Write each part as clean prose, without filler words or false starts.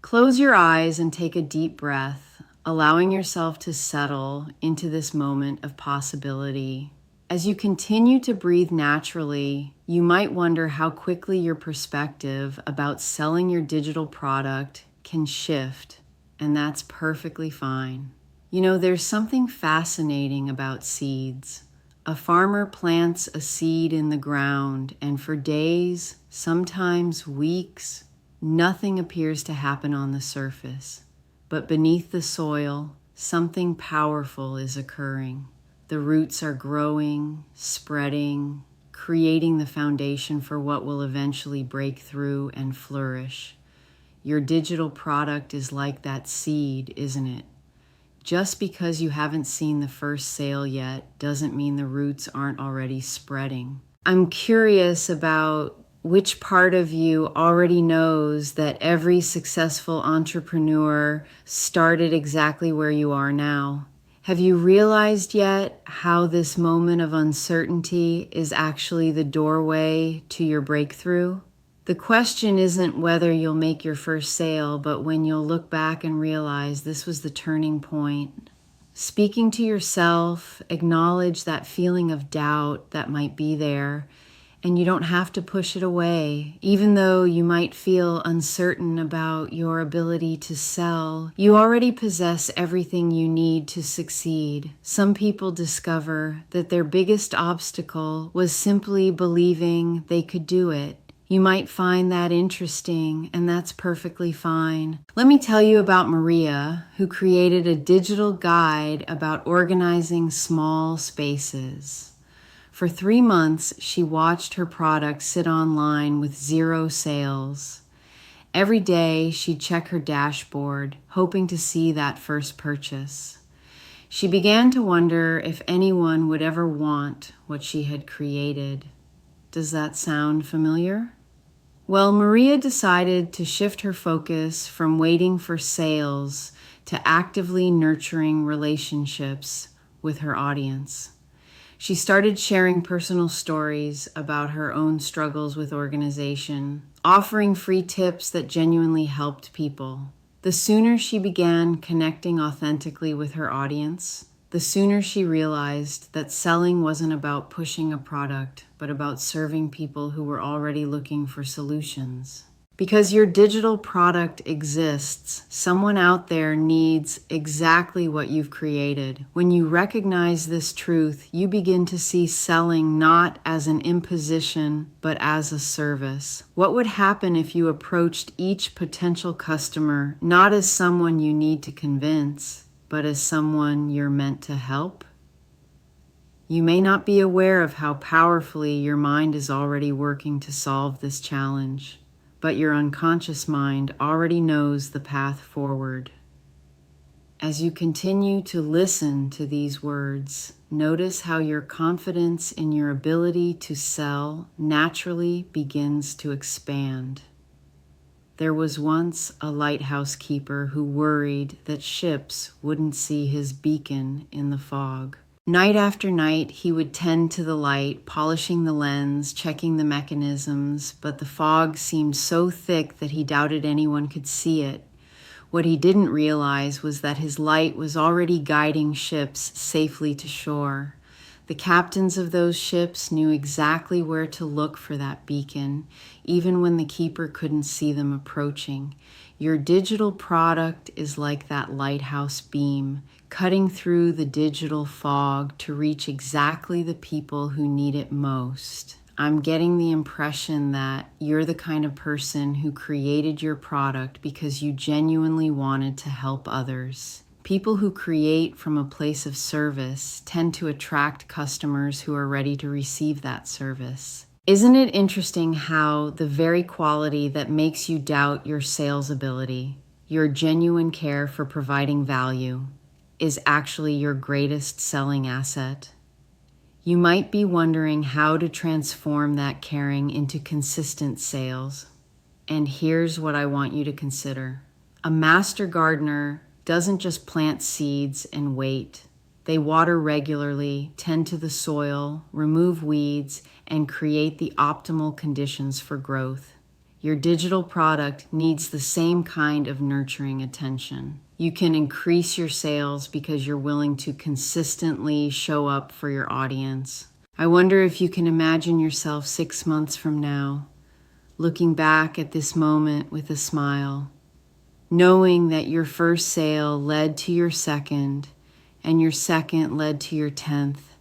Close your eyes and take a deep breath, allowing yourself to settle into this moment of possibility. As you continue to breathe naturally, you might wonder how quickly your perspective about selling your digital product can shift, and that's perfectly fine. You know, there's something fascinating about seeds. A farmer plants a seed in the ground, and for days, sometimes weeks, nothing appears to happen on the surface. But beneath the soil, something powerful is occurring. The roots are growing, spreading, creating the foundation for what will eventually break through and flourish. Your digital product is like that seed, isn't it? Just because you haven't seen the first sale yet doesn't mean the roots aren't already spreading. I'm curious about which part of you already knows that every successful entrepreneur started exactly where you are now. Have you realized yet how this moment of uncertainty is actually the doorway to your breakthrough? The question isn't whether you'll make your first sale, but when you'll look back and realize this was the turning point. Speaking to yourself, acknowledge that feeling of doubt that might be there, and you don't have to push it away. Even though you might feel uncertain about your ability to sell, you already possess everything you need to succeed. Some people discover that their biggest obstacle was simply believing they could do it. You might find that interesting, and that's perfectly fine. Let me tell you about Maria, who created a digital guide about organizing small spaces. For 3 months, she watched her product sit online with 0 sales. Every day, she'd check her dashboard, hoping to see that first purchase. She began to wonder if anyone would ever want what she had created. Does that sound familiar? Well, Maria decided to shift her focus from waiting for sales to actively nurturing relationships with her audience. She started sharing personal stories about her own struggles with organization, offering free tips that genuinely helped people. The sooner she began connecting authentically with her audience, the sooner she realized that selling wasn't about pushing a product, but about serving people who were already looking for solutions. Because your digital product exists, someone out there needs exactly what you've created. When you recognize this truth, you begin to see selling not as an imposition, but as a service. What would happen if you approached each potential customer not as someone you need to convince, but as someone you're meant to help? You may not be aware of how powerfully your mind is already working to solve this challenge, but your unconscious mind already knows the path forward. As you continue to listen to these words, notice how your confidence in your ability to sell naturally begins to expand. There was once a lighthouse keeper who worried that ships wouldn't see his beacon in the fog. Night after night, he would tend to the light, polishing the lens, checking the mechanisms, but the fog seemed so thick that he doubted anyone could see it. What he didn't realize was that his light was already guiding ships safely to shore. The captains of those ships knew exactly where to look for that beacon, even when the keeper couldn't see them approaching. Your digital product is like that lighthouse beam, cutting through the digital fog to reach exactly the people who need it most. I'm getting the impression that you're the kind of person who created your product because you genuinely wanted to help others. People who create from a place of service tend to attract customers who are ready to receive that service. Isn't it interesting how the very quality that makes you doubt your sales ability, your genuine care for providing value, is actually your greatest selling asset? You might be wondering how to transform that caring into consistent sales. And here's what I want you to consider. A master gardener doesn't just plant seeds and wait. They water regularly, tend to the soil, remove weeds, and create the optimal conditions for growth. Your digital product needs the same kind of nurturing attention. You can increase your sales because you're willing to consistently show up for your audience. I wonder if you can imagine yourself 6 months from now, looking back at this moment with a smile, knowing that your first sale led to your second, and your second led to your 10th,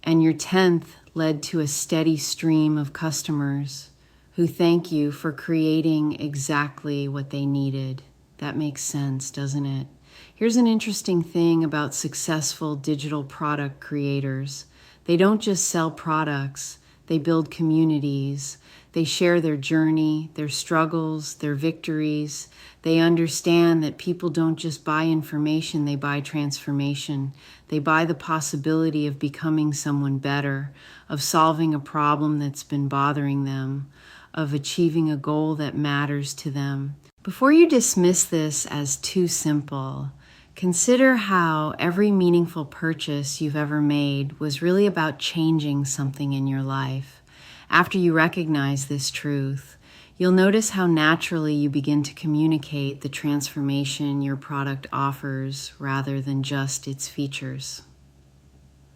and your 10th led to a steady stream of customers who thank you for creating exactly what they needed. That makes sense, doesn't it? Here's an interesting thing about successful digital product creators. They don't just sell products, they build communities. They share their journey, their struggles, their victories. They understand that people don't just buy information, they buy transformation. They buy the possibility of becoming someone better, of solving a problem that's been bothering them, of achieving a goal that matters to them. Before you dismiss this as too simple, consider how every meaningful purchase you've ever made was really about changing something in your life. After you recognize this truth, you'll notice how naturally you begin to communicate the transformation your product offers rather than just its features.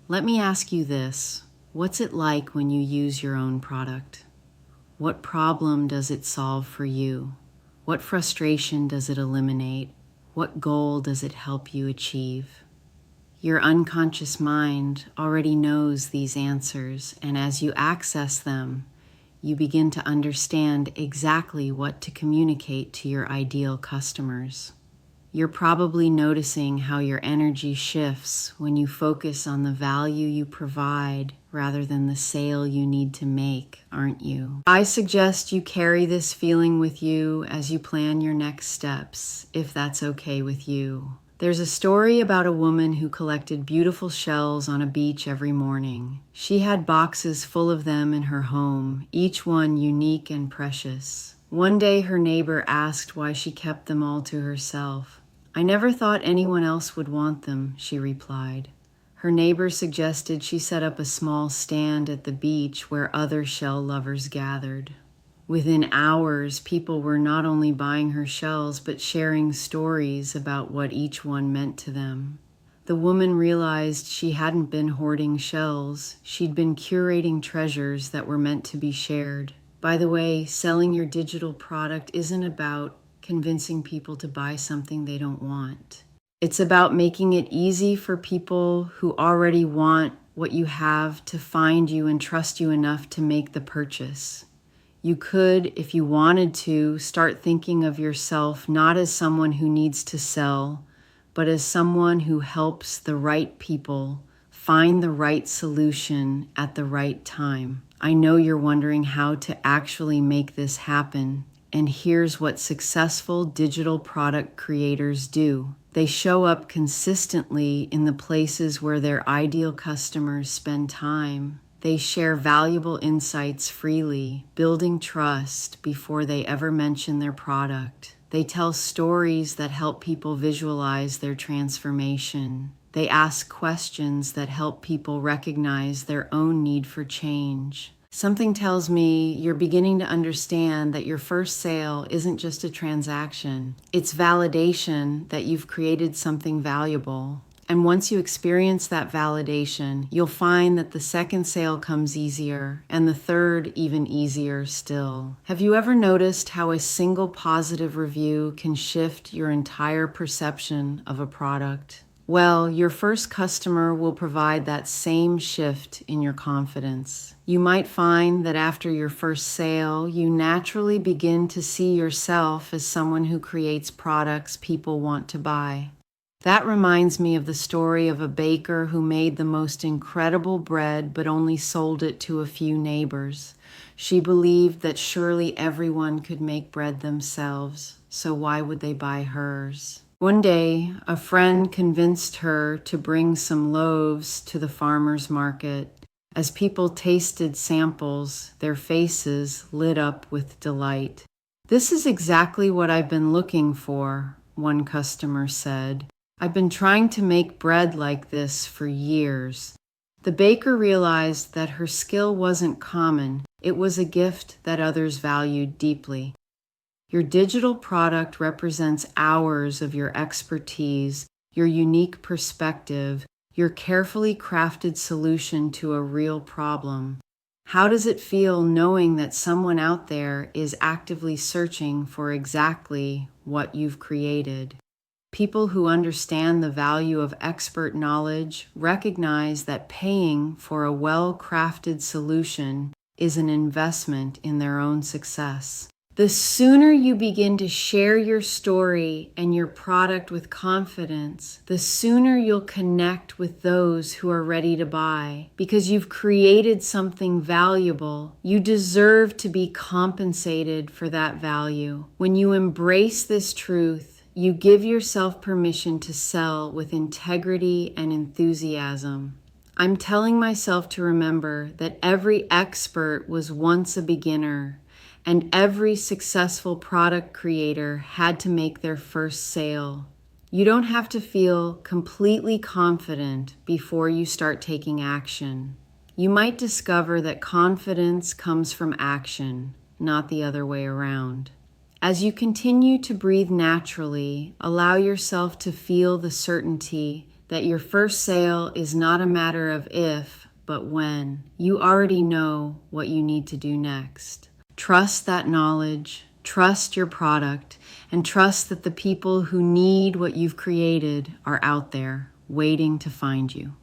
Let me ask you this. What's it like when you use your own product? What problem does it solve for you? What frustration does it eliminate? What goal does it help you achieve? Your unconscious mind already knows these answers, and as you access them, you begin to understand exactly what to communicate to your ideal customers. You're probably noticing how your energy shifts when you focus on the value you provide rather than the sale you need to make, aren't you? I suggest you carry this feeling with you as you plan your next steps, if that's okay with you. There's a story about a woman who collected beautiful shells on a beach every morning. She had boxes full of them in her home, each one unique and precious. One day her neighbor asked why she kept them all to herself. "I never thought anyone else would want them," she replied. Her neighbor suggested she set up a small stand at the beach where other shell lovers gathered. Within hours, people were not only buying her shells, but sharing stories about what each one meant to them. The woman realized she hadn't been hoarding shells. She'd been curating treasures that were meant to be shared. By the way, selling your digital product isn't about convincing people to buy something they don't want. It's about making it easy for people who already want what you have to find you and trust you enough to make the purchase. You could, if you wanted to, start thinking of yourself not as someone who needs to sell, but as someone who helps the right people find the right solution at the right time. I know you're wondering how to actually make this happen, and here's what successful digital product creators do. They show up consistently in the places where their ideal customers spend time. They share valuable insights freely, building trust before they ever mention their product. They tell stories that help people visualize their transformation. They ask questions that help people recognize their own need for change. Something tells me you're beginning to understand that your first sale isn't just a transaction. It's validation that you've created something valuable. And once you experience that validation, you'll find that the second sale comes easier and the third even easier still. Have you ever noticed how a single positive review can shift your entire perception of a product? Well, your first customer will provide that same shift in your confidence. You might find that after your first sale, you naturally begin to see yourself as someone who creates products people want to buy. That reminds me of the story of a baker who made the most incredible bread but only sold it to a few neighbors. She believed that surely everyone could make bread themselves, so why would they buy hers? One day, a friend convinced her to bring some loaves to the farmer's market. As people tasted samples, their faces lit up with delight. "This is exactly what I've been looking for," one customer said. "I've been trying to make bread like this for years." The baker realized that her skill wasn't common. It was a gift that others valued deeply. Your digital product represents hours of your expertise, your unique perspective, your carefully crafted solution to a real problem. How does it feel knowing that someone out there is actively searching for exactly what you've created? People who understand the value of expert knowledge recognize that paying for a well-crafted solution is an investment in their own success. The sooner you begin to share your story and your product with confidence, the sooner you'll connect with those who are ready to buy. Because you've created something valuable, you deserve to be compensated for that value. When you embrace this truth, you give yourself permission to sell with integrity and enthusiasm. I'm telling myself to remember that every expert was once a beginner, and every successful product creator had to make their first sale. You don't have to feel completely confident before you start taking action. You might discover that confidence comes from action, not the other way around. As you continue to breathe naturally, allow yourself to feel the certainty that your first sale is not a matter of if, but when. You already know what you need to do next. Trust that knowledge, trust your product, and trust that the people who need what you've created are out there, waiting to find you.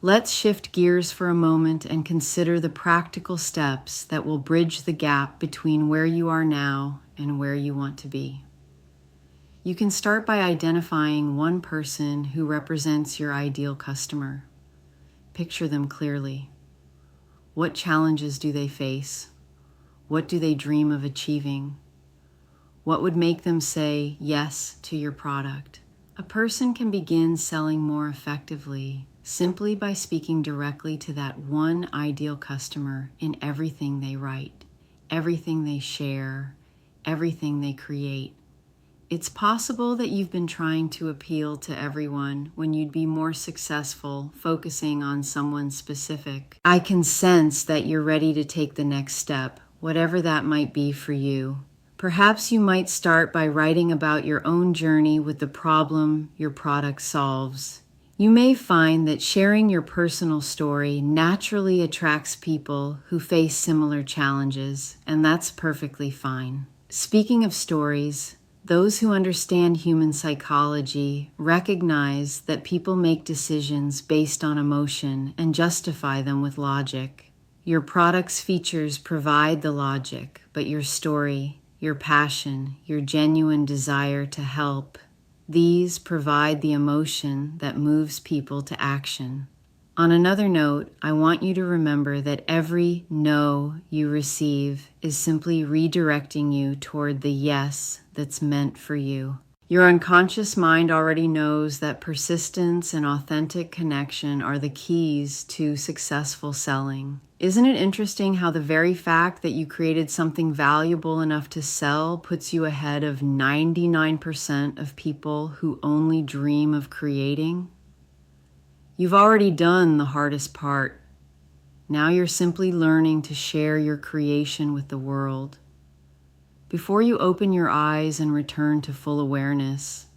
Let's shift gears for a moment and consider the practical steps that will bridge the gap between where you are now and where you want to be. You can start by identifying one person who represents your ideal customer. Picture them clearly. What challenges do they face? What do they dream of achieving? What would make them say yes to your product? A person can begin selling more effectively simply by speaking directly to that one ideal customer in everything they write, everything they share, everything they create. It's possible that you've been trying to appeal to everyone when you'd be more successful focusing on someone specific. I can sense that you're ready to take the next step, whatever that might be for you. Perhaps you might start by writing about your own journey with the problem your product solves. You may find that sharing your personal story naturally attracts people who face similar challenges, and that's perfectly fine. Speaking of stories, those who understand human psychology recognize that people make decisions based on emotion and justify them with logic. Your product's features provide the logic, but your story, your passion, your genuine desire to help, these provide the emotion that moves people to action. On another note, I want you to remember that every no you receive is simply redirecting you toward the yes that's meant for you. Your unconscious mind already knows that persistence and authentic connection are the keys to successful selling. Isn't it interesting how the very fact that you created something valuable enough to sell puts you ahead of 99% of people who only dream of creating? You've already done the hardest part. Now you're simply learning to share your creation with the world. Before you open your eyes and return to full awareness,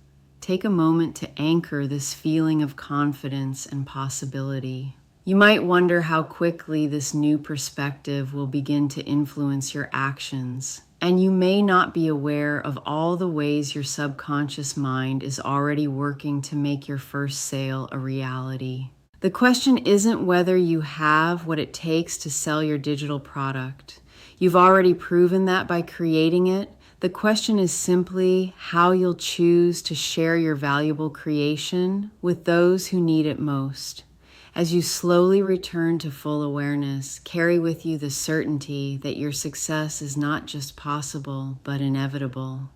take a moment to anchor this feeling of confidence and possibility. You might wonder how quickly this new perspective will begin to influence your actions, and you may not be aware of all the ways your subconscious mind is already working to make your first sale a reality. The question isn't whether you have what it takes to sell your digital product. You've already proven that by creating it. The question is simply how you'll choose to share your valuable creation with those who need it most. As you slowly return to full awareness, carry with you the certainty that your success is not just possible, but inevitable.